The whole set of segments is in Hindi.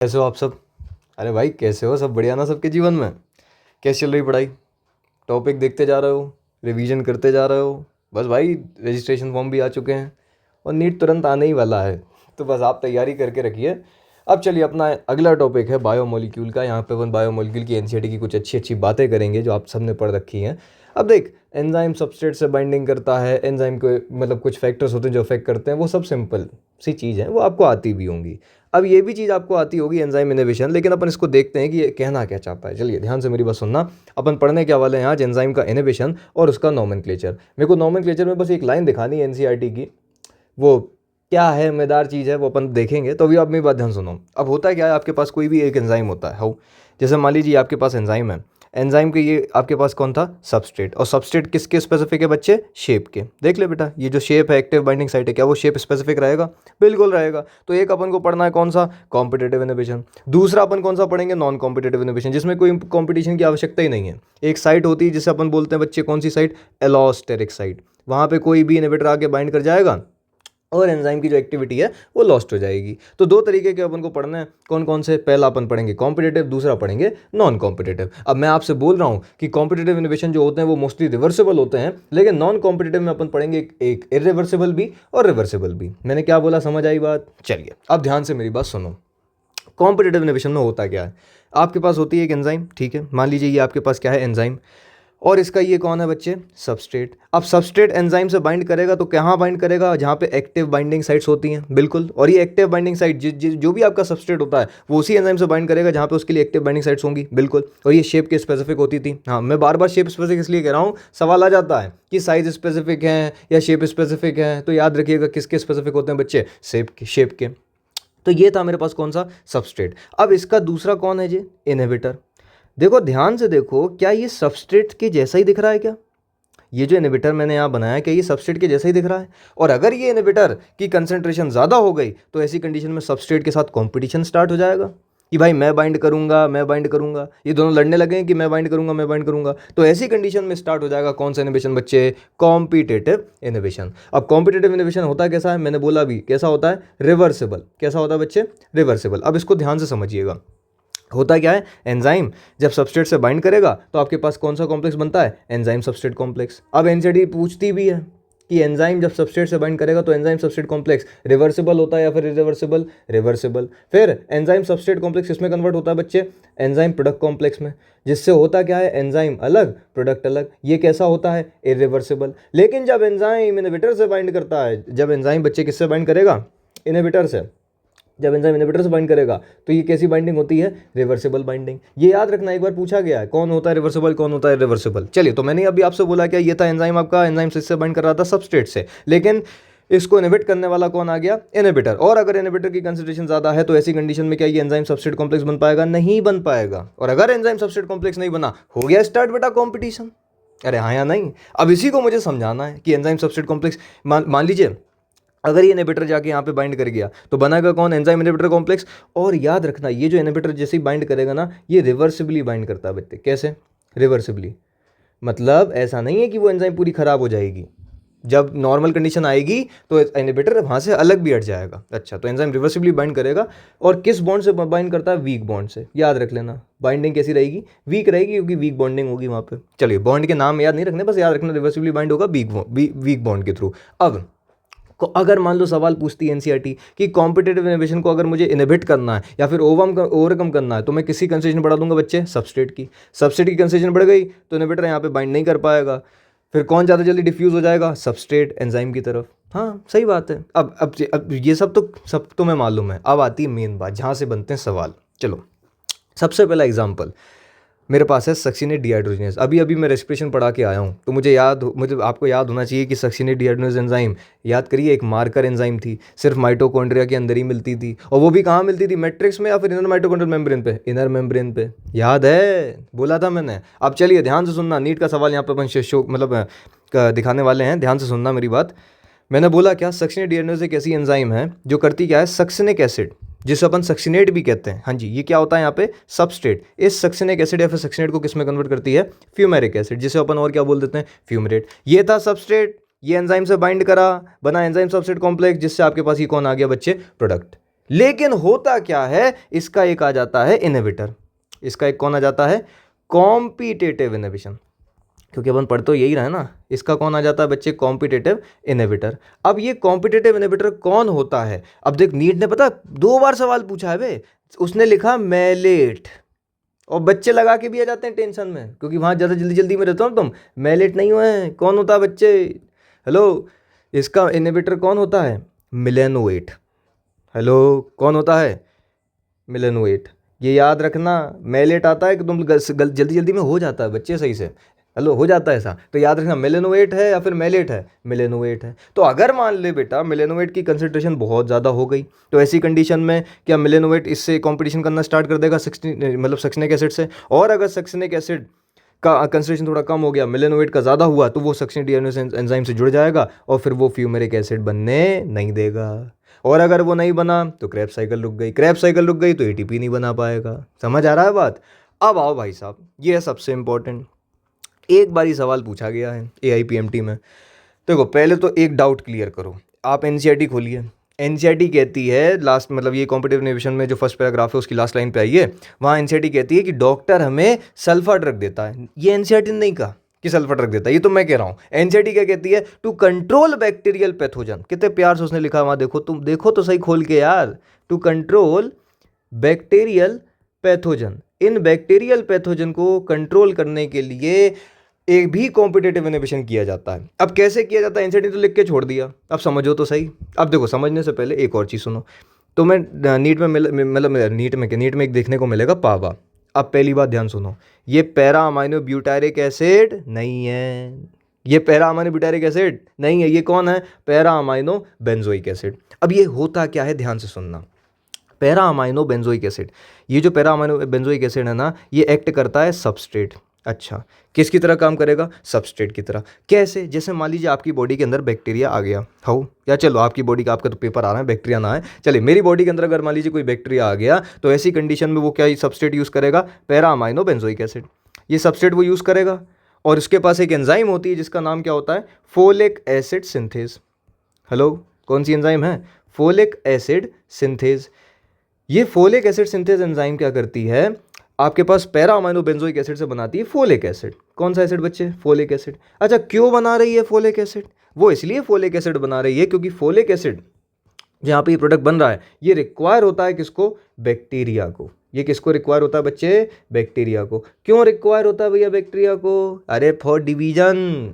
कैसे हो आप सब? अरे भाई कैसे हो? सब बढ़िया ना सबके जीवन में? कैसे चल रही पढ़ाई? टॉपिक देखते जा रहे हो? रिवीजन करते जा रहे हो? बस भाई, रजिस्ट्रेशन फॉर्म भी आ चुके हैं और नीट तुरंत आने ही वाला है, तो बस आप तैयारी करके रखिए। अब चलिए, अपना अगला टॉपिक है बायोमोलिक्यूल का। यहाँ पे अपन बायोमोलिक्यूल की एनसीईआरटी की कुछ अच्छी अच्छी बातें करेंगे जो आप सबने पढ़ रखी हैं। अब देख, एंजाइम सबस्ट्रेट से बाइंडिंग करता है, एंजाइम को मतलब कुछ फैक्टर्स होते हैं जो अफेक्ट करते हैं, वो सब सिंपल सी चीज़ है, वो आपको आती भी होंगी। अब ये भी चीज़ आपको आती होगी एंजाइम इनहिबिशन, लेकिन अपन इसको देखते हैं कि ये कहना क्या चाहता है। चलिए ध्यान से मेरी बात सुनना। अपन पढ़ने क्या वाले हैं आज? एंजाइम का इनहिबिशन और उसका नोमेनक्लेचर। मेरे को नोमेनक्लेचर में बस एक लाइन दिखानी है एनसीईआरटी की, वो क्या है, मजेदार चीज़ है, वो अपन देखेंगे। तो अभी आप मेरी बात ध्यान सुनो। अब होता क्या है, आपके पास कोई भी एक एंजाइम होता है, हो जैसे मान लीजिए आपके पास एंजाइम है। एंजाइम के ये आपके पास कौन था? सबस्ट्रेट। और सबस्ट्रेट किसके स्पेसिफिक है बच्चे? शेप के। देख ले बेटा, ये जो शेप है, एक्टिव बाइंडिंग साइट है, क्या वो शेप स्पेसिफिक रहेगा? बिल्कुल रहेगा। तो एक अपन को पढ़ना है कौन सा? Competitive inhibition. दूसरा अपन कौन सा पढ़ेंगे? नॉन कॉम्पिटेटिव इनहिबिशन, जिसमें कोई कॉम्पिटिशन की आवश्यकता ही नहीं है। एक साइट होती है जिसे अपन बोलते हैं बच्चे, कौन सी साइट? Allosteric site. वहाँ पे कोई भी इनहिबिटर आके बाइंड कर जाएगा और एंजाइम की जो एक्टिविटी है वो लॉस्ट हो जाएगी। तो दो तरीके के अपन को पढ़ना है। कौन कौन से? पहला अपन पढ़ेंगे कॉम्पिटेटिव, दूसरा पढ़ेंगे नॉन कॉम्पिटेटिव। अब मैं आपसे बोल रहा हूँ कि कॉम्पिटेटिव इनहिबिशन जो होते हैं वो मोस्टली रिवर्सिबल होते हैं, लेकिन नॉन कॉम्पिटेटिव में अपन पढ़ेंगे एक इरिवर्सिबल भी और रिवर्सिबल भी। मैंने क्या बोला, समझ आई बात? चलिए अब ध्यान से मेरी बात सुनो। कॉम्पिटेटिव इनहिबिशन में होता क्या है? आपके पास होती है एक एंजाइम, ठीक है, मान लीजिए ये आपके पास क्या है? एंजाइम। और इसका ये कौन है बच्चे? सबस्ट्रेट। अब सबस्ट्रेट एंजाइम से बाइंड करेगा तो कहाँ बाइंड करेगा? जहाँ पे एक्टिव बाइंडिंग साइट्स होती हैं, बिल्कुल। और ये एक्टिव बाइंडिंग साइट जो भी आपका सबस्ट्रेट होता है वो उसी एंजाइम से बाइंड करेगा जहाँ पे उसके लिए एक्टिव बाइंडिंग साइट्स होंगी, बिल्कुल। और ये शेप के स्पेसिफिक होती थी। हाँ, मैं बार बार शेप स्पेसिफिक इसलिए कह रहा हूँ, सवाल आ जाता है कि साइज स्पेसिफिक है या शेप स्पेसिफिक है, तो याद रखिएगा किसके स्पेसिफिक होते हैं बच्चे? शेप के। तो ये था मेरे पास कौन सा? सबस्ट्रेट। अब इसका दूसरा कौन है जी? इनहिबिटर। देखो ध्यान से देखो, क्या ये सबस्ट्रेट के जैसा ही दिख रहा है? क्या ये जो इनहिबिटर मैंने यहाँ बनाया, क्या ये सबस्ट्रेट के जैसा ही दिख रहा है? और अगर ये इनहिबिटर की कंसंट्रेशन ज़्यादा हो गई तो ऐसी कंडीशन में सबस्ट्रेट के साथ कंपटीशन स्टार्ट हो जाएगा कि भाई मैं बाइंड करूंगा, मैं बाइंड करूंगा। ये दोनों लड़ने लगे कि मैं बाइंड करूंगा, मैं बाइंड करूंगा। तो ऐसी कंडीशन में स्टार्ट हो जाएगा कौन सा इनहिबिशन बच्चे? Competitive inhibition. अब कॉम्पिटेटिव इनहिबिशन होता कैसा है? मैंने बोला भी कैसा होता है? रिवर्सिबल। कैसा होता है बच्चे? रिवर्सिबल। अब इसको ध्यान से समझिएगा। होता क्या है? एंजाइम जब सबस्ट्रेट से बाइंड करेगा तो आपके पास कौन सा कॉम्प्लेक्स बनता है? Enzyme substrate complex. अब एनसीईआरटी पूछती भी है कि एंजाइम जब सबस्ट्रेट से बाइंड करेगा तो एंजाइम सबस्ट्रेट कॉम्प्लेक्स रिवर्सिबल होता है या फिर इरिवर्सिबल? रिवर्सिबल। फिर एंजाइम सबस्ट्रेट कॉम्प्लेक्स किसमें कन्वर्ट होता है बच्चे? एंजाइम प्रोडक्ट कॉम्प्लेक्स में। जिससे होता क्या है? एंजाइम अलग, प्रोडक्ट अलग। ये कैसा होता है? इरिवर्सिबल। लेकिन जब एंजाइम इनहिबिटर से बाइंड करता है, जब एंजाइम बच्चे किससे बाइंड करेगा? इनहिबिटर से। जब एंजाइम इनहिबिटर से बाइंड करेगा तो ये कैसी बाइंडिंग होती है? Reversible binding. ये याद रखना, एक बार पूछा गया है कौन होता है रिवर्सिबल, कौन होता है रिवर्सिबल। चलिए, तो मैंने अभी आपसे बोला क्या, ये था एंजाइम आपका, एंजाइम से बाइंड कर रहा था सबस्ट्रेट से, लेकिन इसको इनहिबिट करने वाला कौन आ गया? इनहिबिटर। और अगर इनहिबिटर की कंसंट्रेशन ज्यादा है तो ऐसी कंडीशन में क्या ये एंजाइम सबस्ट्रेट कॉम्प्लेक्स बन पाएगा? नहीं बन पाएगा। और अगर एंजाइम सबस्ट्रेट कॉम्प्लेक्स नहीं बना, हो गया स्टार्ट बेटा कॉम्पिटिशन। अरे हाँ या नहीं? अब इसी को मुझे समझाना है कि एंजाइम सबस्ट्रेट कॉम्प्लेक्स, मान लीजिए अगर ये इनहिबिटर जाके यहाँ पे बाइंड कर गया तो बनाएगा कौन? Enzyme inhibitor complex. और याद रखना, ये जो इनहिबिटर जैसे ही बाइंड करेगा ना, ये रिवर्सिबली बाइंड करता है बच्चे। कैसे रिवर्सिबली? मतलब ऐसा नहीं है कि वो एंजाइम पूरी खराब हो जाएगी। जब नॉर्मल कंडीशन आएगी तो इनहिबिटर वहाँ से अलग भी हट जाएगा। अच्छा, तो एंजाइम रिवर्सिबली बाइंड करेगा। और किस बॉन्ड से बाइंड करता है? वीक बॉन्ड से। याद रख लेना, बाइंडिंग कैसी रहेगी? वीक रहेगी, क्योंकि वीक बॉन्डिंग होगी वहाँ पे। चलिए, बॉन्ड के नाम याद नहीं रखने, बस याद रखना रिवर्सिबली बाइंड होगा वीक बॉन्ड के थ्रू। अब अगर मान लो सवाल पूछती है एनसीईआरटी कि कॉम्पिटेटिव इनहिबिशन को अगर मुझे इनहिबिट करना है या फिर ओवरकम करना है तो मैं किसी कंसेशन बढ़ा दूंगा बच्चे? सबस्ट्रेट की। सबस्ट्रेट की कंसेशन बढ़ गई तो इनहिबिटर यहाँ पे बाइंड नहीं कर पाएगा। फिर कौन ज़्यादा जल्दी डिफ्यूज हो जाएगा? सबस्ट्रेट एंजाइम की तरफ। हाँ सही बात है। अब ये सब तो मैं मालूम है। अब आती है मेन बात जहाँ से बनते हैं सवाल। चलो, सबसे पहला एग्जाम्पल मेरे पास है सक्सिनेट डिहाइड्रोजनेज। अभी मैं रेस्पिरेशन पढ़ा के आया हूँ, तो मुझे आपको याद होना चाहिए कि सक्सिनेट डिहाइड्रोजनेज एंजाइम, याद करिए, एक मार्कर एंजाइम थी, सिर्फ माइटोकॉन्ड्रिया के अंदर ही मिलती थी। और वो भी कहाँ मिलती थी? मैट्रिक्स में या फिर इनर माइटोकॉन्ड्रियल मेम्ब्रेन पे? इनर मेम्ब्रेन पे। याद है? बोला था मैंने। अब चलिए ध्यान से सुनना, नीट का सवाल यहाँ पे अपन शो मतलब दिखाने वाले हैं, ध्यान से सुनना मेरी बात। मैंने बोला क्या, सक्सिनेट डिहाइड्रोजनेज एक ऐसी एंजाइम है जो करती क्या है? सक्सिनिक एसिड, जिसे अपन सक्सिनेट भी कहते हैं, हाँ जी, ये क्या होता है यहाँ पे? सबस्ट्रेट। इस सक्सिनिक एसिड या फिर सक्सिनेट को किस में कन्वर्ट करती है? फ्यूमेरिक एसिड, जिसे अपन और क्या बोल देते हैं? फ्यूमरेट। ये था सबस्ट्रेट, ये एंजाइम से बाइंड करा, बना एंजाइम सबस्ट्रेट कॉम्प्लेक्स, जिससे आपके पास ये कौन आ गया बच्चे? प्रोडक्ट। लेकिन होता क्या है, इसका एक आ जाता है इनहिबिटर, इसका एक कौन आ जाता है, कॉम्पिटिटिव इनहिबिशन, क्योंकि अपन पढ़ तो यही रहा है ना। इसका कौन आ जाता है बच्चे, कॉम्पिटिटिव इनहिबिटर। अब ये कॉम्पिटिटिव इनहिबिटर कौन होता है, अब देख नीट ने पता 2 बार सवाल पूछा है बे, उसने लिखा मैलेट, और बच्चे लगा के भी आ जाते हैं टेंशन में, क्योंकि वहाँ ज़्यादा जल्दी जल्दी में रहता हूँ, तुम मैलेट नहीं हुए, कौन होता है बच्चे, हेलो, इसका इनहिबिटर कौन होता है, मिलेनोएट। हेलो, कौन होता है, मिलेनोएट। ये याद रखना, मैलेट आता है कि तुम जल्दी जल्दी में हो जाता है बच्चे सही से, हेलो हो जाता है ऐसा, तो याद रखना मिलेनोएट है या फिर मैलेट है, मिलेनोएट है। तो अगर मान ले बेटा मिलेनोएट की कंसंट्रेशन बहुत ज़्यादा हो गई, तो ऐसी कंडीशन में क्या मिलेनोएट इससे कंपटीशन करना स्टार्ट कर देगा सक्सिनिक एसिड से, और अगर सक्सिनिक एसिड का कंसंट्रेशन थोड़ा कम हो गया, मिलेनोएट का ज़्यादा हुआ, तो वो सक्सिन डीहाइड्रोजिनेज एंजाइम से जुड़ जाएगा और फिर वो फ्यूमेरिक एसिड बनने नहीं देगा, और अगर वो नहीं बना तो क्रेब्स साइकिल रुक गई, क्रेब्स साइकिल रुक गई तो एटीपी नहीं बना पाएगा। समझ आ रहा है बात। अब आओ भाई साहब, ये है सबसे इंपॉर्टेंट, एक बार ही सवाल पूछा गया है AIPMT में। देखो पहले तो एक डाउट क्लियर करो, आप NCERT खोलिए, NCERT कहती है लास्ट, मतलब ये कॉम्पिटिटिव इनहिबिशन में जो फर्स्ट पैराग्राफ है उसकी लास्ट लाइन पे आइए, वहाँ NCERT कहती है कि डॉक्टर हमें सल्फा ड्रग देता है। ये NCERT ने नहीं कहा कि सल्फा ड्रग देता है, ये तो मैं कह रहा हूँ। NCERT क्या कहती है, टू कंट्रोल बैक्टीरियल पैथोजन, कितने प्यार से उसने लिखा वहाँ, देखो तुम देखो तो सही खोल के यार, टू कंट्रोल बैक्टीरियल पैथोजन, इन बैक्टीरियल पैथोजन को कंट्रोल करने के लिए एक भी कॉम्पिटिटिव इनहिबिशन किया जाता है। अब कैसे किया जाता है, NCERT तो लिख के छोड़ दिया, अब समझो तो सही। अब देखो समझने से पहले एक और चीज़ सुनो, तो मैं नीट में मतलब नीट में एक देखने को मिलेगा पावा। अब पहली बात ध्यान सुनो, ये पैरा अमाइनो ब्यूटारिक एसिड नहीं है, ये पैरा अमाइनो ब्यूटारिक एसिड नहीं है, ये कौन है, पैरा अमाइनो बेंजोइक एसिड। अब ये होता क्या है, ध्यान से सुनना, पैरा अमाइनो बेंजोइक एसिड, ये जो पैरा अमाइनो बेंजोइक एसिड है ना, ये एक्ट करता है सबस्ट्रेट। अच्छा, किसकी तरह काम करेगा, सबस्ट्रेट की तरह। कैसे, जैसे मान लीजिए आपकी बॉडी के अंदर बैक्टीरिया आ गया हो, या चलो आपकी बॉडी का, आपका तो पेपर आ रहा है बैक्टीरिया ना है, चलिए मेरी बॉडी के अंदर अगर मान लीजिए कोई बैक्टीरिया आ गया, तो ऐसी कंडीशन में वो क्या सबस्ट्रेट यूज़ करेगा, पैरा अमाइनो बेंजोइक एसिड। ये सबस्ट्रेट वो यूज़ करेगा, और उसके पास एक एंजाइम होती है जिसका नाम क्या होता है, फोलिक एसिड सिंथेज। हेलो, कौन सी एंजाइम है, फोलिक एसिड सिंथेज। ये फोलिक एसिड सिंथेज एंजाइम क्या करती है, आपके पास पैरा अमाइनो बेंजोइक एसिड से बनाती है फोलिक एसिड। कौन सा एसिड बच्चे, फोलिक एसिड। अच्छा, क्यों बना रही है फोलिक एसिड, वो इसलिए फोलिक एसिड बना रही है क्योंकि फोलिक एसिड जहाँ पे ये प्रोडक्ट बन रहा है, ये रिक्वायर होता है किसको, बैक्टीरिया को। ये किसको रिक्वायर होता है बच्चे, बैक्टीरिया को। क्यों रिक्वायर होता है भैया बैक्टीरिया को, अरे फॉर डिवीजन,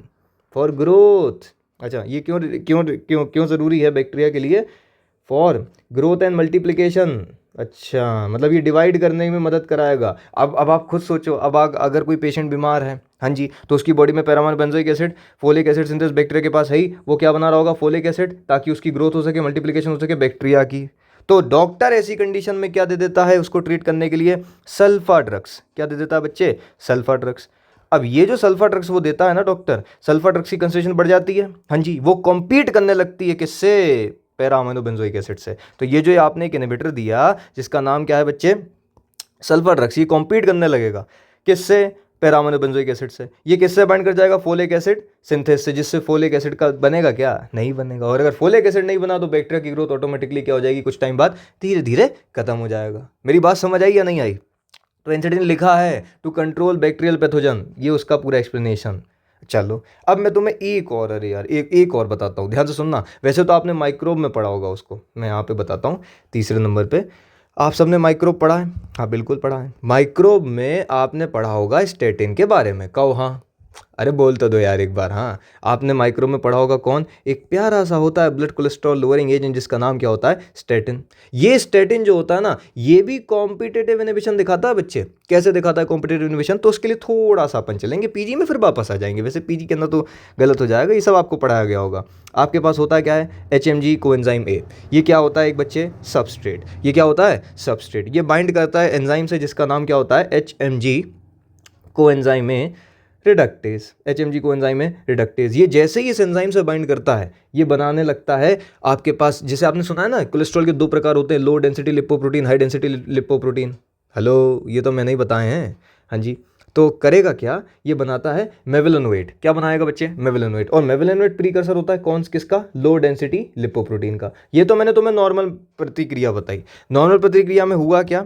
फॉर ग्रोथ। अच्छा, ये क्यों क्यों क्यों क्यों ज़रूरी है बैक्टीरिया के लिए, फॉर ग्रोथ एंड मल्टीप्लिकेशन। अच्छा, मतलब ये डिवाइड करने में मदद कराएगा। अब आप खुद सोचो, अब अगर कोई पेशेंट बीमार है, हाँ जी, तो उसकी बॉडी में para amino benzoic acid, folic acid synthase bacteria के पास है ही, वो क्या बना रहा होगा, फोलिक एसिड, ताकि उसकी ग्रोथ हो सके, मल्टीप्लिकेशन हो सके बैक्टीरिया की। तो डॉक्टर ऐसी कंडीशन में क्या दे देता है उसको ट्रीट करने के लिए, सल्फा ड्रग्स। क्या दे देता है बच्चे, सल्फा ड्रग्स। अब ये जो सल्फा ड्रग्स वो देता है ना डॉक्टर, सल्फा ड्रग्स की कंसंट्रेशन बढ़ जाती है, हाँ जी, वो कॉम्पीट करने लगती है किससे, पैरा अमाइनो बेंजोइक एसिड से। तो ये जो आपने एक इनहिबिटर दिया जिसका नाम क्या है बच्चे, सल्फा ड्रग्स, ये कॉम्पीट करने लगेगा किससे, पैरा अमाइनो बेंजोइक एसिड से। ये किससे बाइंड कर जाएगा, फोलिक एसिड सिंथेस से, जिससे फोलिक एसिड का बनेगा क्या, नहीं बनेगा। और अगर फोलिक एसिड नहीं बना तो बैक्टीरिया की ग्रोथ ऑटोमेटिकली क्या हो जाएगी, कुछ टाइम बाद धीरे धीरे खत्म हो जाएगा। मेरी बात समझ आई या नहीं आई। तो NCERT ने लिखा है टू कंट्रोल बैक्टीरियल पैथोजन, ये उसका पूरा एक्सप्लेनेशन। चलो अब मैं तुम्हें एक और, अरे यार एक और बताता हूँ, ध्यान से सुनना। वैसे तो आपने माइक्रोब में पढ़ा होगा उसको, मैं यहाँ पे बताता हूँ। तीसरे नंबर पे आप सबने माइक्रोब पढ़ा है, हाँ बिल्कुल पढ़ा है। माइक्रोब में आपने पढ़ा होगा स्टेटिन के बारे में, कहो हाँ, अरे बोल तो दो यार एक बार, हाँ। आपने माइक्रोब में पढ़ा होगा कौन, एक प्यारा सा होता है ब्लड कोलेस्ट्रॉल लोअरिंग एजेंट जिसका नाम क्या होता है, स्टेटिन। ये स्टेटिन जो होता है ना, ये भी कॉम्पिटिटिव इनहिबिशन दिखाता है बच्चे। कैसे दिखाता है कॉम्पिटिटिव इनहिबिशन, तो उसके लिए थोड़ा सा अपन चलेंगे पीजी में, फिर वापस आ जाएंगे। वैसे पीजी के अंदर तो गलत हो जाएगा, ये सब आपको पढ़ाया गया होगा। आपके पास होता है क्या है, HMG कोएंजाइम ए। ये क्या होता है एक बच्चे, सबस्ट्रेट। ये क्या होता है, सबस्ट्रेट। ये बाइंड करता है एंजाइम से जिसका नाम क्या होता है, HMG coenzyme A reductase. HMG coenzyme है रिडक्टेज। ये जैसे ही इस एंजाइम से बाइंड करता है, ये बनाने लगता है आपके पास, जैसे आपने सुना है ना कोलेस्ट्रॉल के 2 प्रकार होते हैं, low density lipoprotein, high density lipoprotein. Hello, ये तो मैंने ही बताए हैं, हाँ जी। तो करेगा क्या, ये बनाता है मेविलोनोएट। क्या बनाएगा बच्चे, मेविलोनोएट। और मेविलोनोएट प्रीकर्सर होता है कौन किसका, लो डेंसिटी लिपोप्रोटीन का। ये तो मैंने तुम्हें नॉर्मल प्रतिक्रिया बताई। नॉर्मल प्रतिक्रिया में हुआ क्या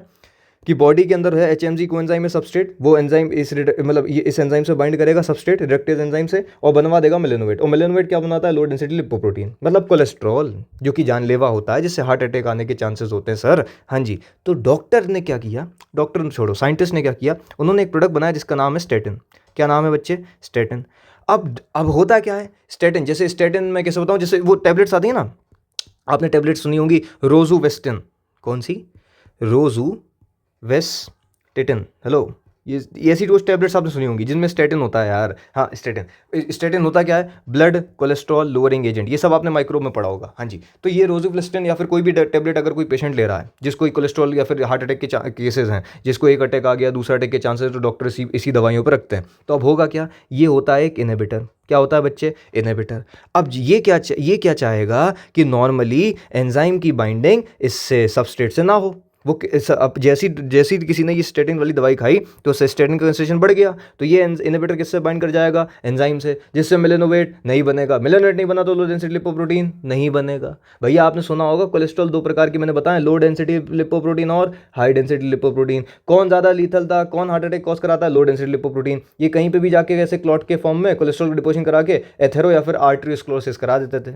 कि बॉडी के अंदर है HMG कोएंजाइम है सबस्ट्रेट, वो एंजाइम मतलब ये इस एंजाइम से बाइंड करेगा सबस्ट्रेट रिडक्टेज एंजाइम से और बनवा देगा मेलेनोवेट। और मेलेनोवेट क्या बनाता है, लो डेंसिटी लिपोप्रोटीन, मतलब कोलेस्ट्रॉल, जो कि जानलेवा होता है, जिससे हार्ट अटैक आने के चांसेस होते हैं सर। हाँ जी। तो डॉक्टर ने क्या किया, डॉक्टर ने छोड़ो, साइंटिस्ट ने क्या किया, उन्होंने एक प्रोडक्ट बनाया जिसका नाम है स्टेटिन। क्या नाम है बच्चे, स्टेटिन। अब होता क्या है स्टेटिन, जैसे स्टेटिन मैं कैसे बताऊँ, जैसे वो टैबलेट्स आती है ना, आपने टैबलेट सुनी होंगी रोजुवेस्टिन। कौन सी, रोजू वेस्टेटिन। हेलो, ये ऐसी डोज टैबलेट्स आपने सुनी होंगी जिनमें स्टेटिन होता है यार। हाँ, स्टेटिन। स्टेटिन होता क्या है, ब्लड कोलेस्ट्रॉल लोअरिंग एजेंट। ये सब आपने माइक्रो में पढ़ा होगा। हाँ जी। तो ये रोजुवेस्टिन या फिर कोई भी टैबलेट अगर कोई पेशेंट ले रहा है जिसको कोलेस्ट्रॉल या फिर हार्ट अटैक के केसेस हैं, जिसको एक अटैक आ गया, दूसरा अटैक के चांसेस, तो डॉक्टर इसी दवाइयों पर रखते हैं। तो अब होगा क्या, ये होता है एक इनहिबिटर। क्या होता है बच्चे, इनहिबिटर। अब ये क्या चाहेगा कि नॉर्मली एंजाइम की बाइंडिंग इससे सबस्ट्रेट से ना हो। वो अब जैसी किसी ने ये स्टेटिन वाली दवाई खाई तो उससे स्टेटिन का कंसंट्रेशन बढ़ गया, तो ये इनहिबिटर किससे बाइंड कर जाएगा, एंजाइम से, जिससे मेलेनोवेट नहीं बनेगा। मेलेनोवेट नहीं बना तो लो डेंसिटी लिपोप्रोटीन नहीं बनेगा। भैया आपने सुना होगा कोलेस्ट्रॉल दो प्रकार की मैंने बताया, लो डेंसिटी लिपोप्रोटीन और हाई डेंसिटी लिपोप्रोटीन। कौन ज़्यादा लीथल था, कौन हार्ट अटैक कॉज कराता है, लो डेंसिटी लिपोप्रोटीन। ये कहीं पर भी जाके ऐसे क्लॉट के फॉर्म में कोलेस्ट्रॉल को डिपोजिशन करा के एथेरो या फिर आर्टरीस्क्लोरोसिस करा देते थे।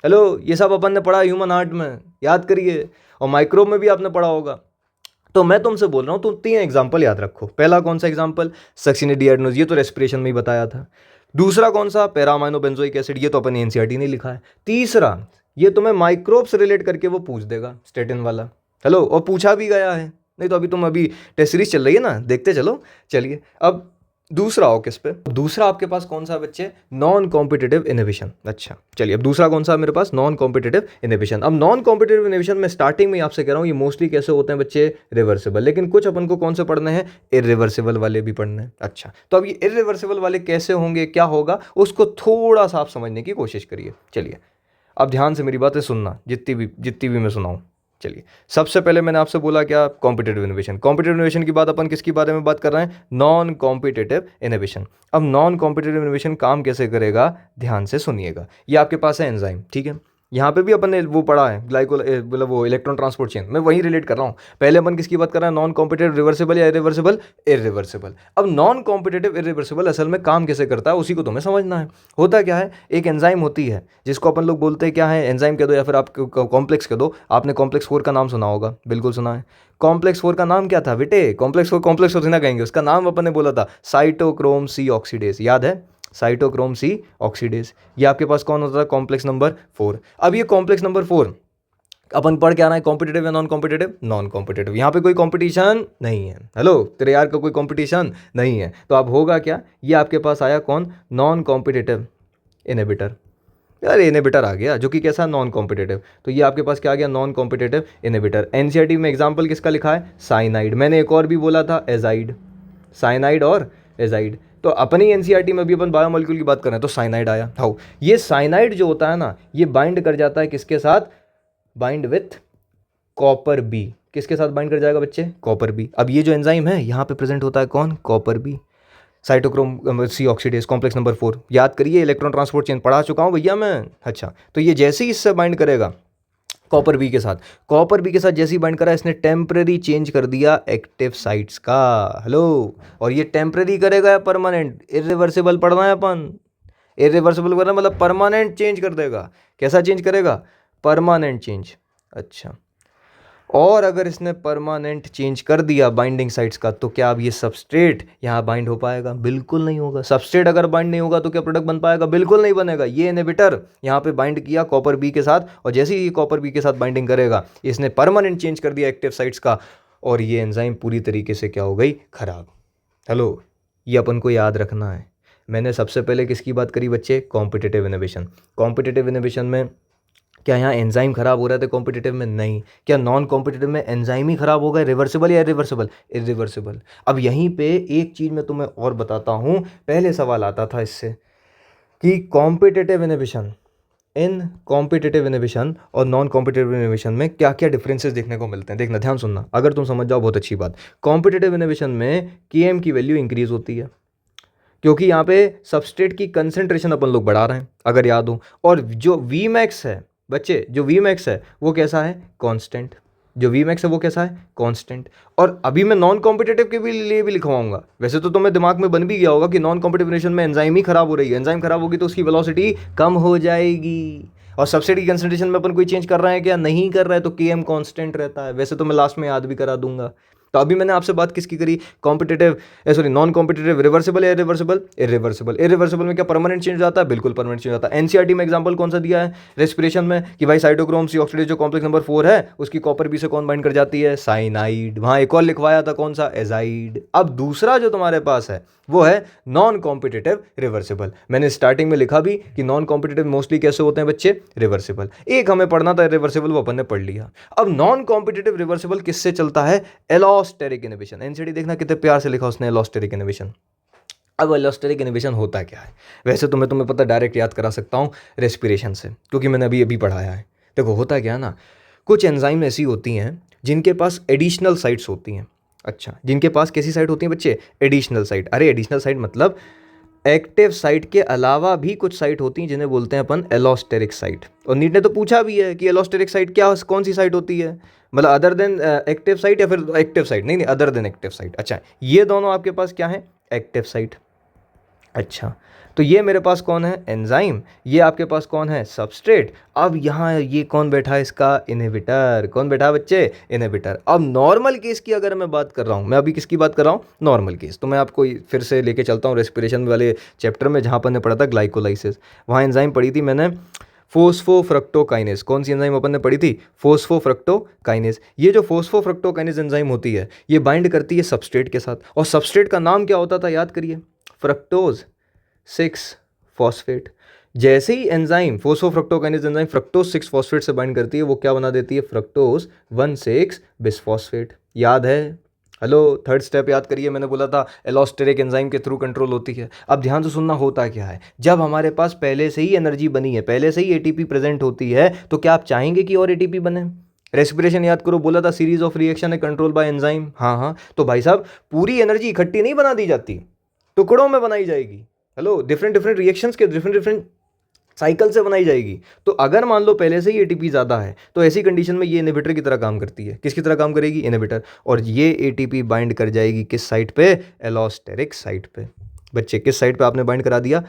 हेलो, ये सब अपन ने पढ़ा ह्यूमन हार्ट में, याद करिए। और माइक्रोब में भी आपने पढ़ा होगा। तो मैं तुमसे बोल रहा हूँ, तुम 3 एग्जाम्पल याद रखो। पहला कौन सा एग्जाम्पल, सक्सिनिडियाडनोज, ये तो रेस्पिरेशन में ही बताया था। दूसरा कौन सा, पैरामाइनो बेंजोइक एसिड, ये तो अपन ने NCERT ने लिखा है। तीसरा, ये तुम्हें माइक्रोब से रिलेट करके वो पूछ देगा, स्टेटिन वाला। हेलो, और पूछा भी गया है, नहीं तो अभी टेस्ट सीरीज चल रही है ना, देखते चलो। चलिए अब दूसरा हो किस पे, दूसरा आपके पास कौन सा बच्चे, नॉन कॉम्पिटिटिव इनहिबिशन। अच्छा चलिए, अब दूसरा कौन सा मेरे पास, नॉन कॉम्पिटिटिव इनहिबिशन। अब नॉन कॉम्पिटिटिव इनहिबिशन में स्टार्टिंग में आपसे कह रहा हूँ, ये मोस्टली कैसे होते हैं बच्चे, रिवर्सिबल। लेकिन कुछ अपन को कौन से पढ़ने हैं, इरिवर्सिबल वाले भी पढ़ने हैं। अच्छा, तो अब ये इरिवर्सिबल वाले कैसे होंगे, क्या होगा, उसको थोड़ा सा आप समझने की कोशिश करिए। चलिए अब ध्यान से मेरी बातें सुनना, जितनी भी मैं सुनाऊँ। चलिए, सबसे पहले मैंने आपसे बोला क्या, कॉम्पिटिटिव इनहिबिशन। कॉम्पिटिटिव इनहिबिशन की बात अपन किसकी बारे में बात कर रहे हैं, नॉन कॉम्पिटिटिव इनहिबिशन। अब नॉन कॉम्पिटिटिव इनहिबिशन काम कैसे करेगा, ध्यान से सुनिएगा। ये आपके पास है एंजाइम, ठीक है। यहाँ पे भी अपन ने वो पढ़ा है मतलब वो इलेक्ट्रॉन ट्रांसपोर्ट चेन, मैं वही रिलेट कर रहा हूँ। पहले अपन किसकी बात कर रहे हैं, नॉन कॉम्पिटिटिव रिवर्सिबल या इरिवर्सिबल, इरिवर्सिबल। अब नॉन कॉम्पिटिटिव इरिवर्सिबल असल में काम कैसे करता है, उसी को तुम्हें समझना है। होता क्या है, एक एंजाइम होती है जिसको अपन लोग बोलते हैं क्या है, एंजाइम कह दो या फिर आप कॉम्प्लेक्स कह दो। आपने कॉम्प्लेक्स 4 का नाम सुना होगा, बिल्कुल सुना है। कॉम्प्लेक्स 4 का नाम क्या था बेटे, कॉम्प्लेक्स 4 ना कहेंगे, उसका नाम अपन ने बोला था साइटोक्रोम C ऑक्सीडेज, याद है, साइटोक्रोम C ऑक्सीडेज। ये आपके पास कौन होता है, कॉम्प्लेक्स नंबर 4। अब ये कॉम्प्लेक्स नंबर 4 अपन पढ़ के आना है, कॉम्पिटिटिव या नॉन कॉम्पिटिटिव, नॉन कॉम्पिटिटिव। यहाँ पे कोई कंपटीशन नहीं है। हेलो, तेरे यार का कोई कंपटीशन नहीं है। तो अब होगा क्या, ये आपके पास आया कौन, नॉन कॉम्पिटिटिव इनहिबिटर। यार इनहिबिटर आ गया जो कि कैसा, नॉन कॉम्पिटिटिव। तो ये आपके पास क्या आ गया, नॉन कॉम्पिटिटिव इनहिबिटर। NCERT में एग्जाम्पल किसका लिखा है, साइनाइड। मैंने एक और भी बोला था, एजाइड, साइनाइड और एजाइड। तो अपनी NCERT में भी अपन बायोमोलिक्यूल की बात कर रहे हैं तो साइनाइड आया। हाउ, ये साइनाइड जो होता है ना, ये बाइंड कर जाता है किसके साथ, बाइंड विथ कॉपर B। किसके साथ बाइंड कर जाएगा बच्चे, कॉपर B। अब ये जो एंजाइम है यहाँ पे प्रेजेंट होता है कौन, copper B, cytochrome C oxidase, complex number 4। याद करिए, इलेक्ट्रॉन ट्रांसपोर्ट चेन पढ़ा चुका हूँ भैया मैं। अच्छा, तो ये जैसे ही इससे बाइंड करेगा कॉपर B के साथ, कॉपर B के साथ जैसे ही बाइंड करा, इसने टेम्परेरी चेंज कर दिया एक्टिव साइट्स का। हेलो, और ये टेम्परेरी करेगा या परमानेंट, इरिवर्सिबल पढ़ना है अपन। इरिवर्सिबल करना मतलब परमानेंट चेंज कर देगा। कैसा चेंज करेगा, परमानेंट चेंज। अच्छा, और अगर इसने परमानेंट चेंज कर दिया बाइंडिंग साइट्स का, तो क्या अब ये सबस्ट्रेट यहाँ बाइंड हो पाएगा, बिल्कुल नहीं होगा। सबस्ट्रेट अगर बाइंड नहीं होगा तो क्या प्रोडक्ट बन पाएगा, बिल्कुल नहीं बनेगा। ये इनहिबिटर यहाँ पे बाइंड किया कॉपर B के साथ, और जैसे ही ये कॉपर B के साथ बाइंडिंग करेगा, इसने परमानेंट चेंज कर दिया एक्टिव साइट्स का, और ये एंजाइम पूरी तरीके से क्या हो गई, खराब। हेलो, ये अपन को याद रखना है। मैंने सबसे पहले किसकी बात करी बच्चे, कॉम्पिटिटिव इनहिबिशन। कॉम्पिटिटिव इनहिबिशन में क्या यहाँ एंजाइम खराब हो रहा था, कॉम्पिटिटिव में नहीं। क्या नॉन कॉम्पिटिटिव में एंजाइम ही खराब हो गए, रिवर्सिबल या इरिवर्सिबल, इरिवर्सिबल। अब यहीं पे एक चीज़ मैं तुम्हें और बताता हूँ, पहले सवाल आता था इससे कि कॉम्पिटिटिव इनहिबिशन इन कॉम्पिटिटिव इनहिबिशन और नॉन कॉम्पिटिटिव इनहिबिशन में क्या क्या डिफरेंसेस देखने को मिलते हैं, देखना, ध्यान सुनना, अगर तुम समझ जाओ बहुत अच्छी बात। कॉम्पिटिटिव इनहिबिशन में Km की वैल्यू इंक्रीज होती है क्योंकि यहाँ पे सबस्ट्रेट की कंसेंट्रेशन अपन लोग बढ़ा रहे हैं, अगर याद हो। और जो Vmax है बच्चे, जो Vmax है वो कैसा है, कांस्टेंट। जो Vmax है वो कैसा है, कांस्टेंट। और अभी मैं नॉन कॉम्पिटिटिव के भी लिए भी लिखवाऊंगा। वैसे तो तुम्हें दिमाग में बन भी गया होगा कि नॉन कॉम्पिटिटिव रिएक्शन में एंजाइम ही खराब हो रही है, एंजाइम खराब होगी तो उसकी वेलोसिटी कम हो जाएगी। और सबस्ट्रेट की कंसेंट्रेशन में अपन कोई चेंज कर रहे हैं क्या, नहीं कर रहा है, तो Km कांस्टेंट रहता है। वैसे तो मैं लास्ट में याद भी करा दूंगा। तो अभी मैंने आपसे बात किसकी करी, competitive, sorry non competitive, reversible या इरिवर्सिबल, इरिवर्सिबल। इरिवर्सिबल में क्या परमानेंट चेंज आता है, बिल्कुल परमानेंट चेंज आता है। एनसीईआरटी में एग्जांपल कौन सा दिया है रेस्पिरेशन में, कि भाई साइटोक्रोम सी ऑक्सीडेज जो कॉम्प्लेक्स नंबर 4 है उसकी कॉपर बी से कौन बाइंड कर जाती है, साइनाइड। वहां एक और लिखवाया था, कौन सा, एजाइड। अब दूसरा जो तुम्हारे पास है वो है नॉन कॉम्पिटिटिव रिवर्सिबल। मैंने स्टार्टिंग में लिखा भी कि नॉन कॉम्पिटिटिव मोस्टली कैसे होते हैं बच्चे, रिवर्सिबल। एक हमें पढ़ना था रिवर्सिबल, वो अपन ने पढ़ लिया। अब नॉन कॉम्पिटिटिव रिवर्सिबल किससे चलता है, एलोस्टेरिक इनहिबिशन। एनसीडी देखना कितने प्यार से लिखा उसने, एलोस्टेरिक इनहिबिशन। अब एलोस्टेरिक इनहिबिशन होता क्या है, वैसे तो मैं तुम्हें पता डायरेक्ट याद करा सकता हूँ रेस्पिरेशन से, क्योंकि मैंने अभी अभी पढ़ाया है। देखो होता क्या है ना, कुछ एंजाइम ऐसी होती हैं जिनके पास एडिशनल साइट्स होती हैं। अच्छा, जिनके पास कैसी साइट होती हैं बच्चे, एडिशनल साइट। अरे एडिशनल साइट मतलब एक्टिव साइट के अलावा भी कुछ साइट होती हैं जिन्हें बोलते हैं अपन एलोस्टेरिक साइट। और नीट ने तो पूछा भी है कि एलोस्टेरिक साइट क्या, कौन सी साइट होती है, मतलब अदर देन एक्टिव साइट या फिर एक्टिव साइट, नहीं नहीं अदर देन एक्टिव साइट। अच्छा, ये दोनों आपके पास क्या है, एक्टिव साइट। अच्छा, तो ये मेरे पास कौन है, एंजाइम, ये आपके पास कौन है, सबस्ट्रेट। अब यहाँ ये कौन बैठा है, इसका इनहिबिटर। कौन बैठा है बच्चे, इनहिबिटर। अब नॉर्मल केस की अगर मैं बात कर रहा हूँ, मैं अभी किसकी बात कर रहा हूँ, नॉर्मल केस, तो मैं आपको फिर से लेके चलता हूँ रेस्पिरेशन वाले चैप्टर में जहाँ पर ने पढ़ा था ग्लाइकोलाइसिस। वहाँ एंजाइम पढ़ी थी मैंने फोस्फोफ्रक्टोकाइनेज। कौन सी एंजाइम अपन ने पढ़ी थी, फोस्फोफ्रक्टोकाइनेज। ये जो फोस्फोफ्रक्टोकाइनेज एंजाइम होती है ये बाइंड करती है सबस्ट्रेट के साथ, और सबस्ट्रेट का नाम क्या होता था, याद करिए, फ्रक्टोज 6 फॉस्फेट। जैसे ही एंजाइम फोस्फोफ्रक्टोकाइनेज एंजाइम फ्रक्टोज 6 फॉस्फेट से बाइंड करती है, वो क्या बना देती है, फ्रक्टोज 1,6 बिसफॉस्फेट। याद है, हेलो, थर्ड स्टेप याद करिए, मैंने बोला था एलोस्टेरिक एंजाइम के थ्रू कंट्रोल होती है। अब ध्यान से सुनना, होता क्या है, जब हमारे पास पहले से ही एनर्जी बनी है, पहले से ही एटीपी प्रेजेंट होती है, तो क्या आप चाहेंगे कि और एटीपी बने। रेस्पिरेशन याद करो, बोला था सीरीज ऑफ रिएक्शन है कंट्रोल बाय एंजाइम। हाँ हाँ, तो भाई साहब पूरी एनर्जी इकट्ठी नहीं बना दी जाती, टुकड़ों में बनाई जाएगी। हेलो, डिफरेंट डिफरेंट रिएक्शंस के डिफरेंट डिफरेंट साइकिल से बनाई जाएगी। तो अगर मान लो पहले से ही एटीपी ज़्यादा है, तो ऐसी कंडीशन में ये इनहिबिटर की तरह काम करती है। किसकी तरह काम करेगी, इनहिबिटर। और ये एटीपी बाइंड कर जाएगी किस साइट पे, एलोस्टेरिक साइट पे। बच्चे किस साइट पे आपने बाइंड करा दिया,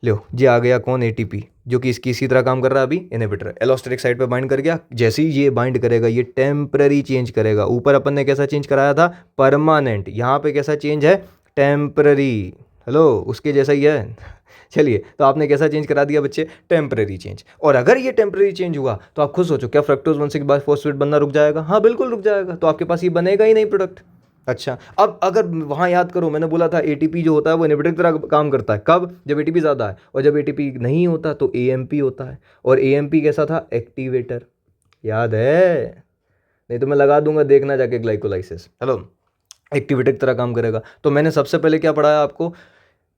लो ये आ गया कौन, एटीपी, जो कि इसकी इसी तरह काम कर रहा है अभी, इनहिबिटर एलोस्टेरिक साइट पे बाइंड कर गया। जैसे ही ये बाइंड करेगा ये टेम्पररी चेंज करेगा। ऊपर अपन ने कैसा चेंज कराया था, परमानेंट, यहाँ पे कैसा चेंज है, टेम्पररी। हेलो, उसके जैसा ही है। चलिए, तो आपने कैसा चेंज करा दिया बच्चे, टेम्पररी चेंज। और अगर ये टेम्पररी चेंज हुआ तो आप खुद सोचो, क्या फ्रक्टोज 1,6 बाइफॉस्फेट बनना रुक जाएगा, हाँ बिल्कुल रुक जाएगा, तो आपके पास ये बनेगा ही नहीं प्रोडक्ट। अच्छा, अब अगर वहाँ याद करो, मैंने बोला था एटीपी जो होता है वो इनहिबिटर की तरह काम करता है, कब, जब एटीपी ज़्यादा है, और जब एटीपी नहीं होता तो एएमपी होता है। और एएमपी कैसा था, एक्टिवेटर, याद है, नहीं तो मैं लगा दूंगा, देखना जाके ग्लाइकोलाइसिस। हेलो, एक्टिवेटर की तरह काम करेगा। तो मैंने सबसे पहले क्या पढ़ाया आपको,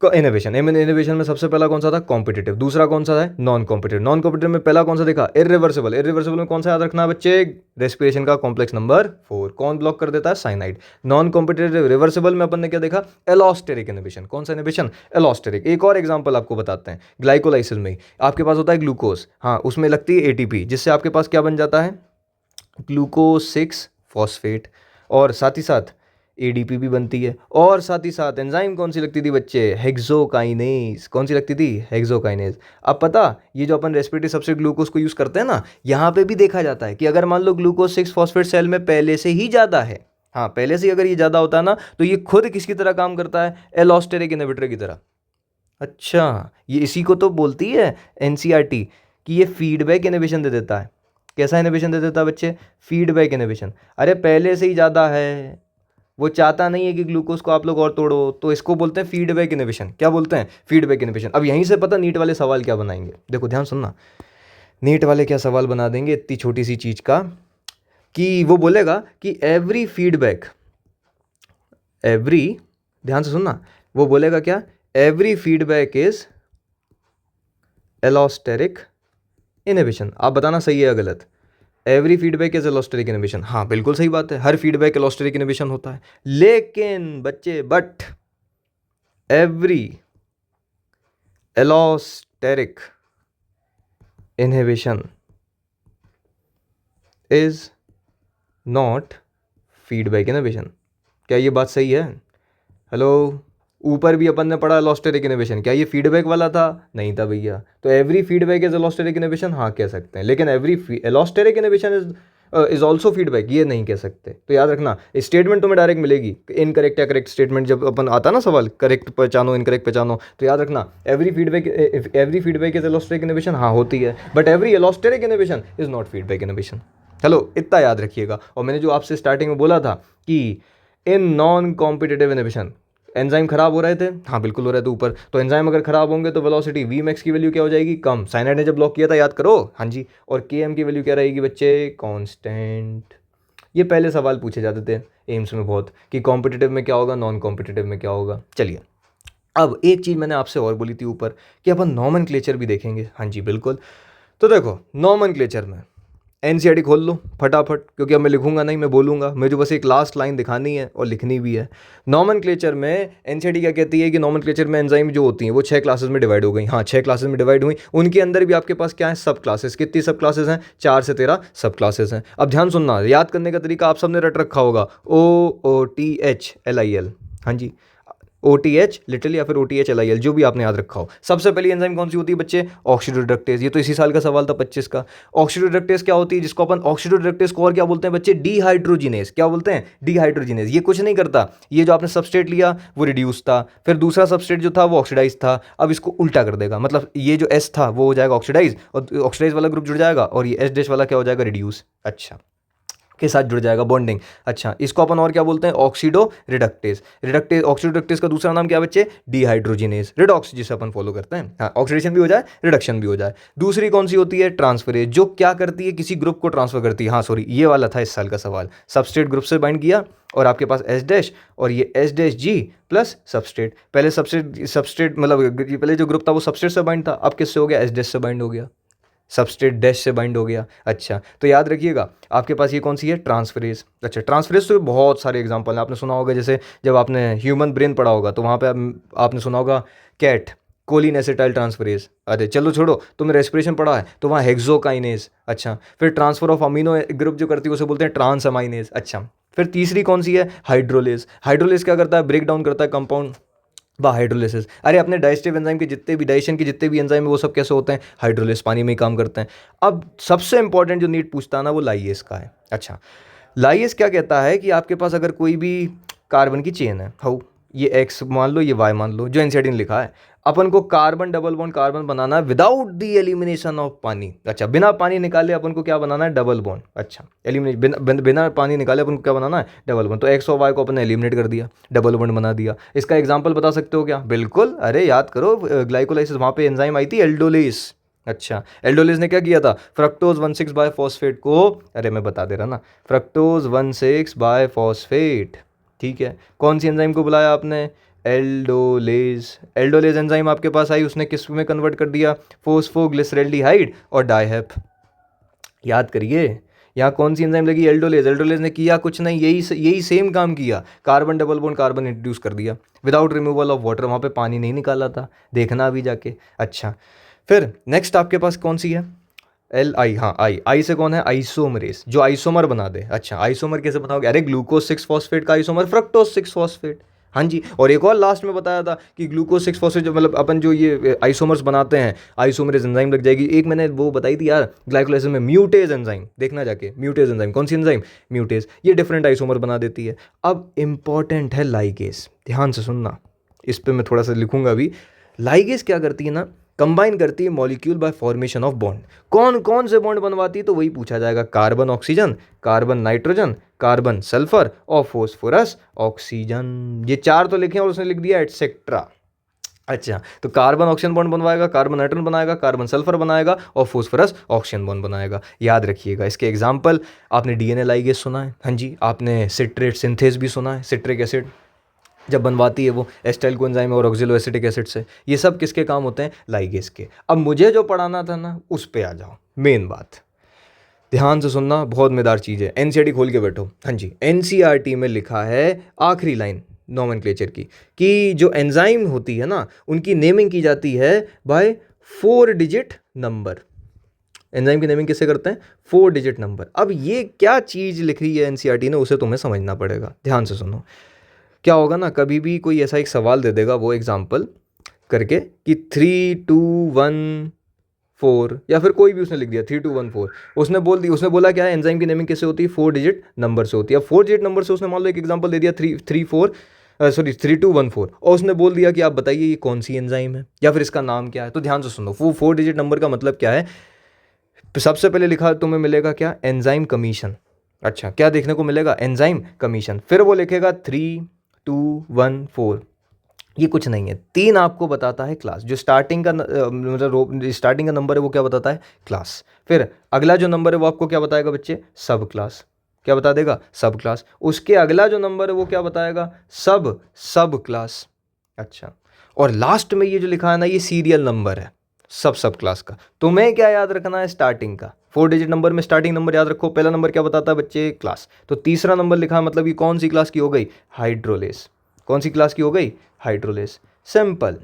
इनोवेशन। इनोवेशन में सबसे पहला कौन सा था, कॉम्पिटिटिव। दूसरा कौन सा है, नॉन कॉम्पिटिटिव। नॉन कॉम्पिटिटिव में पहला कौन सा देखा, इरिवर्सिबल। इरिवर्सिबल में कौन सा याद रखना है बच्चे, रेस्पिरेशन का कॉम्प्लेक्स नंबर 4। कौन ब्लॉक कर देता है, साइनाइड। नॉन कॉम्पिटिटिव रिवर्सिबल में अपन ने क्या देखा, एलोस्टेरिक इनहिबिशन। कौन सा इनहिबिशन, एलोस्टेरिक। एक और एग्जांपल आपको बताते हैं, ग्लाइकोलाइसिस में आपके पास होता है ग्लूकोज, हाँ उसमें लगती है एटीपी, जिससे आपके पास क्या बन जाता है, ग्लूकोज 6 फॉस्फेट। और साथ ही साथ एडीपी भी बनती है। और साथ ही साथ एंजाइम कौन सी लगती थी बच्चे, हेक्सोकाइनेज। कौन सी लगती थी, हेक्सोकाइनेज। अब पता, ये जो अपन रेस्पिरेटरी सबसे ग्लूकोज को यूज़ करते हैं ना, यहाँ पे भी देखा जाता है कि अगर मान लो ग्लूकोज 6 फॉस्फेट सेल में पहले से ही ज़्यादा है, हाँ पहले से ही अगर ये ज़्यादा होता है ना, तो ये खुद किसकी तरह काम करता है, एलोस्टेरिक इनहिबिटर की तरह। अच्छा, ये इसी को तो बोलती है एनसीईआरटी कि ये फीडबैक इनहिबिशन दे देता है। कैसा इनहिबिशन दे देता है बच्चे, फीडबैक इनहिबिशन। अरे पहले से ही ज़्यादा है, वो चाहता नहीं है कि ग्लूकोज को आप लोग और तोड़ो, तो इसको बोलते हैं फीडबैक इनहिबिशन। क्या बोलते हैं, फीडबैक इनहिबिशन। अब यहीं से पता नीट वाले सवाल क्या बनाएंगे, देखो ध्यान सुनना, नीट वाले क्या सवाल बना देंगे इतनी छोटी सी चीज़ का, कि वो बोलेगा कि एवरी फीडबैक, एवरी, ध्यान से सुनना, वो बोलेगा क्या, every feedback is allosteric inhibition. आप बताना सही है या गलत। Every feedback is allosteric inhibition, हाँ बिल्कुल सही बात है, हर फीडबैक एलोस्टेरिक इनहिबिशन होता है। लेकिन बच्चे but every allosteric inhibition is not feedback inhibition. क्या ये बात सही है? हेलो, ऊपर भी अपन ने पढ़ा एलोस्टेरिक इनहिबिशन, क्या ये फीडबैक वाला था? नहीं था भैया। तो every feedback is allosteric inhibition, हाँ कह सकते हैं, लेकिन every allosteric inhibition is also feedback, ये नहीं कह सकते। तो याद रखना, स्टेटमेंट तुम्हें डायरेक्ट मिलेगी, इनकरेक्ट या करेक्ट स्टेटमेंट जब अपन आता ना सवाल, करेक्ट पहचानो इनकरेक्ट पहचानो, तो याद रखना every feedback is allosteric inhibition, हाँ होती है, but every allosteric inhibition is not feedback inhibition. चलो इतना याद रखिएगा। और मैंने जो आपसे स्टार्टिंग में बोला था कि in non competitive inhibition enzyme खराब हो रहे थे, हाँ बिल्कुल हो रहे थे ऊपर, तो एंजाइम अगर खराब होंगे तो वेलोसिटी वी मैक्स की वैल्यू क्या हो जाएगी? कम। साइनाइड ने जब ब्लॉक किया था, याद करो, हाँ जी। और के एम की वैल्यू क्या रहेगी बच्चे? कांस्टेंट। ये पहले सवाल पूछे जाते थे एम्स में बहुत, कि कॉम्पिटिटिव में क्या होगा, नॉन कॉम्पिटिटिव में क्या होगा। चलिए, अब एक चीज़ मैंने आपसे और बोली थी ऊपर कि अपन नॉमेनक्लेचर भी देखेंगे, हाँ जी बिल्कुल। तो देखो नॉमेनक्लेचर में एनसीईआरटी खोल लो फटाफट, क्योंकि अब मैं लिखूंगा नहीं, मैं बोलूंगा, मुझे बस एक लास्ट लाइन दिखानी है और लिखनी भी है। नॉमेनक्लेचर में एनसीईआरटी क्या कहती है कि नॉमेनक्लेचर में एंजाइम जो होती हैं वो 6 क्लासेस में डिवाइड हो गई। हाँ 6 क्लासेस में डिवाइड हुई, उनके अंदर भी आपके पास क्या है? सब क्लासेस। कितनी सब क्लासेस हैं? 4 से 13 सब क्लासेस हैं। अब ध्यान सुनना, याद करने का तरीका आप सबने रट रखा होगा, OOTHLIL, हाँ जी, OTH लिटिल या फिर OTHLIL, जो भी आपने याद रखा हो। सबसे पहली एंजाइम कौन सी होती है बच्चे? ऑक्सीडोरिडक्टेज। ये तो इसी साल का सवाल था 25 का। ऑक्सीडोरिडक्टेज क्या होती है? जिसको अपन ऑक्सीडोरिडक्टेज को और क्या बोलते हैं बच्चे? डिहाइड्रोजिनेज। क्या बोलते हैं? डिहाइड्रोजिनेज। ये कुछ नहीं करता, ये जो आपने सबस्ट्रेट लिया वो रिड्यूस था, फिर दूसरा सबस्ट्रेट जो था वो ऑक्सीडाइज था, अब इसको उल्टा कर देगा, मतलब ये जो S था वो हो जाएगा ऑक्सीडाइज, और ऑक्सीडाइज वाला ग्रुप जुड़ जाएगा, और ये S डैश वाला क्या हो जाएगा? रिड्यूस। अच्छा, के साथ जुड़ जाएगा, बॉन्डिंग। अच्छा, इसको अपन और क्या बोलते हैं? Oxido reductase. Reductase, oxido reductase का दूसरा नाम क्या बच्चे? डिहाइड्रोजिनेज, रिडॉक्स जिसे अपन फॉलो करते हैं। हाँ, ऑक्सीडेशन भी हो जाए, रिडक्शन भी हो जाए। दूसरी कौन सी होती है? ट्रांसफरेज, जो क्या करती है? किसी ग्रुप को ट्रांसफर करती है। हाँ सॉरी, ये वाला था इस साल का सवाल। सबस्ट्रेट ग्रुप से बाइंड किया और आपके पास S डैश, और ये S dash G plus substrate. पहले सबस्ट्रेट मतलब पहले जो ग्रुप था वो सबस्ट्रेट से बाइंड था, अब किससे हो गया? S डैश से बाइंड हो गया, सबस्ट्रेट डैश से बाइंड हो गया। अच्छा, तो याद रखिएगा आपके पास ये कौन सी है? ट्रांसफरेज। अच्छा, ट्रांसफरेज तो बहुत सारे एग्जांपल हैं, आपने सुना होगा, जैसे जब आपने ह्यूमन ब्रेन पढ़ा होगा तो वहाँ पे आपने सुना होगा कैट, कोलिन एसिटाइल ट्रांसफरेज। अरे चलो छोड़ो, तुमने रेस्पिरेशन पढ़ा है तो वहाँ हेक्सोकाइनेज। अच्छा, फिर ट्रांसफर ऑफ अमीनो ग्रुप जो करती है उसे बोलते हैं ट्रांस अमाइनेज। अच्छा, फिर तीसरी कौन सी है? हाइड्रोलेज। हाइड्रोलेज क्या करता है? ब्रेक डाउन करता है कंपाउंड हाइड्रोलिसिस। अरे अपने डाइजेस्टिव एंजाइम के जितने भी, डाइजेशन के जितने भी एंजाइम है वो सब कैसे होते हैं? हाइड्रोलिस, पानी में ही काम करते हैं। अब सबसे इंपॉर्टेंट जो नीट पूछता है ना वो लाइएस का है। अच्छा, लाइएस क्या कहता है कि आपके पास अगर कोई भी कार्बन की चेन है, हाउ, ये एक्स मान लो, ये वाई मान लो, जो एनसीईआरटी ने लिखा है, अपन को कार्बन डबल बॉन्ड कार्बन बनाना है विदाउट द एलिमिनेशन ऑफ पानी। अच्छा, बिना पानी निकाले अपन को क्या बनाना है? Double bond. अच्छा, एलिमिनेट बिना पानी निकाले अपन को क्या बनाना है? Double bond. तो एक्स और वाई को अपन ने एलिमिनेट कर दिया, डबल बॉन्ड बना दिया। इसका एग्जाम्पल बता सकते हो क्या? बिल्कुल, अरे याद करो, ग्लाइकोलाइसिस, वहाँ पे एंजाइम आई थी एल्डोलेस। अच्छा, एल्डोलेज ने क्या किया था? फ्रक्टोज 1,6 बाय फॉस्फेट को, अरे मैं बता दे रहा ना, फ्रक्टोज 1,6 बाय फॉस्फेट, ठीक है, कौन सी एंजाइम को बुलाया आपने? एल्डोलेज। एल्डोलेज एंजाइम आपके पास आई, उसने किस में कन्वर्ट कर दिया? फोस्फोग्लिसरेल्डिहाइड और डाइहेप। याद करिए, यहाँ कौन सी एंजाइम लगी? एल्डोलेज। एल्डोलेज ने किया कुछ नहीं, यही सेम काम किया, carbon double bond carbon introduce कर दिया विदाउट रिमूवल ऑफ वाटर, वहाँ पे पानी नहीं निकाला था, देखना अभी जाके। अच्छा, फिर नेक्स्ट आपके पास कौन सी है? LI, हाँ आई से कौन है? आइसोमरेस, जो आइसोमर बना दे। अच्छा, आइसोमर कैसे बनाओगे? अरे ग्लूकोज 6 फॉस्फेट का आइसोमर फ्रक्टोज 6 फॉस्फेट। हाँ जी, और एक और लास्ट में बताया था कि ग्लूकोज 6 फॉस्फेट जो मतलब अपन जो ये आइसोमर्स बनाते हैं, आइसोमरेज एंजाइम लग जाएगी। एक मैंने वो बताई थी यार ग्लाइकोलाइसिस में, म्यूटेज एंजाइम, देखना जाके, म्यूटेज एंजाइम। कौन सी एंजाइम? म्यूटेज। ये डिफरेंट आइसोमर बना देती है। अब इंपॉर्टेंट है लाइगेज, ध्यान से सुनना, इस पर मैं थोड़ा सा लिखूंगा भी। लाइगेज क्या करती है ना? कंबाइन करती है molecule by formation of bond. कौन कौन से बॉन्ड बनवाती है? तो वही पूछा जाएगा, carbon oxygen, carbon nitrogen, carbon sulphur और फोस्फोरस ऑक्सीजन। ये 4 तो लिखे और उसने लिख दिया एटसेट्रा। अच्छा, तो कार्बन ऑक्सीजन बॉन्ड बनवाएगा, कार्बन नाइट्रोजन बनाएगा, कार्बन सल्फर बनाएगा और फोस्फोरस ऑक्सीजन बॉन्ड बनाएगा। याद रखिएगा इसके एग्जाम्पल, आपने DNA लाइगेज सुना है, हाँ जी, आपने सिट्रेट सिंथेज भी सुना है, सिट्रिक एसिड, जब बनवाती है वो एस्टाइल कोएंजाइम और ऑक्जेलो एसिटिक एसिड से। ये सब किसके काम होते हैं? लाइगेज के। अब मुझे जो पढ़ाना था ना उस पे आ जाओ। मेन बात ध्यान से सुनना, बहुत मजेदार चीज़ है। एनसीईआरटी खोल के बैठो। हाँ जी, एनसीईआरटी में लिखा है आखिरी लाइन नोमेनक्लेचर की कि जो एंजाइम होती है ना उनकी नेमिंग की जाती है बाय 4 डिजिट नंबर। एंजाइम की नेमिंग किससे करते हैं? 4 डिजिट नंबर। अब ये क्या चीज़ लिख रही है एनसीईआरटी ने, उसे तुम्हें समझना पड़ेगा। ध्यान से सुनो। क्या होगा ना, कभी भी कोई ऐसा एक सवाल दे देगा वो एग्जाम्पल करके कि 3214 या फिर कोई भी उसने लिख दिया 3214, उसने बोला क्या है एंजाइम की नेमिंग कैसे होती है? 4 डिजिट नंबर से होती है। अब 4 डिजिट नंबर से उसने मान लो एक एग्जाम्पल दे दिया 3214 और उसने बोल दिया कि आप बताइए ये कौन सी एंजाइम है या फिर इसका नाम क्या है। तो ध्यान से सुनो, वो 4 डिजिट नंबर का मतलब क्या है? तो सबसे पहले लिखा तुम्हें मिलेगा क्या? Enzyme commission. अच्छा, क्या देखने को मिलेगा? Enzyme commission. फिर वो लिखेगा 3214। ये कुछ नहीं है, 3 आपको बताता है क्लास। जो स्टार्टिंग का मतलब स्टार्टिंग का नंबर है वो क्या बताता है? क्लास। फिर अगला जो नंबर है वो आपको क्या बताएगा बच्चे? सब क्लास। क्या बता देगा? सब क्लास। उसके अगला जो नंबर है वो क्या बताएगा? सब सब क्लास। अच्छा, और लास्ट में ये जो लिखा है ना ये सीरियल नंबर है सब क्लास का। तुम्हें क्या याद रखना है? स्टार्टिंग का 4 डिजिट नंबर में स्टार्टिंग नंबर याद रखो। पहला नंबर क्या बताता है बच्चे? क्लास। तो तीसरा नंबर लिखा है मतलब ये कौन सी क्लास की हो गई? हाइड्रोलेस। कौन सी क्लास की हो गई? हाइड्रोलेस। सिंपल,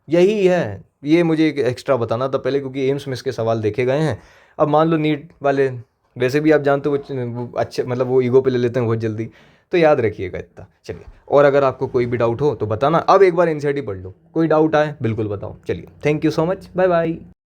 यही है। ये मुझे एक एक्स्ट्रा बताना था पहले क्योंकि एम्स में इसके सवाल देखे गए हैं। अब मान लो नीट वाले, वैसे भी आप जानते हो वो अच्छे मतलब वो ईगो पे ले लेते हैं बहुत जल्दी, तो याद रखिएगा इतना। चलिए, और अगर आपको कोई भी डाउट हो तो बताना। अब एक बार एनसीईआरटी पढ़ लो, कोई डाउट आए बिल्कुल बताओ। चलिए, thank you so much, bye bye.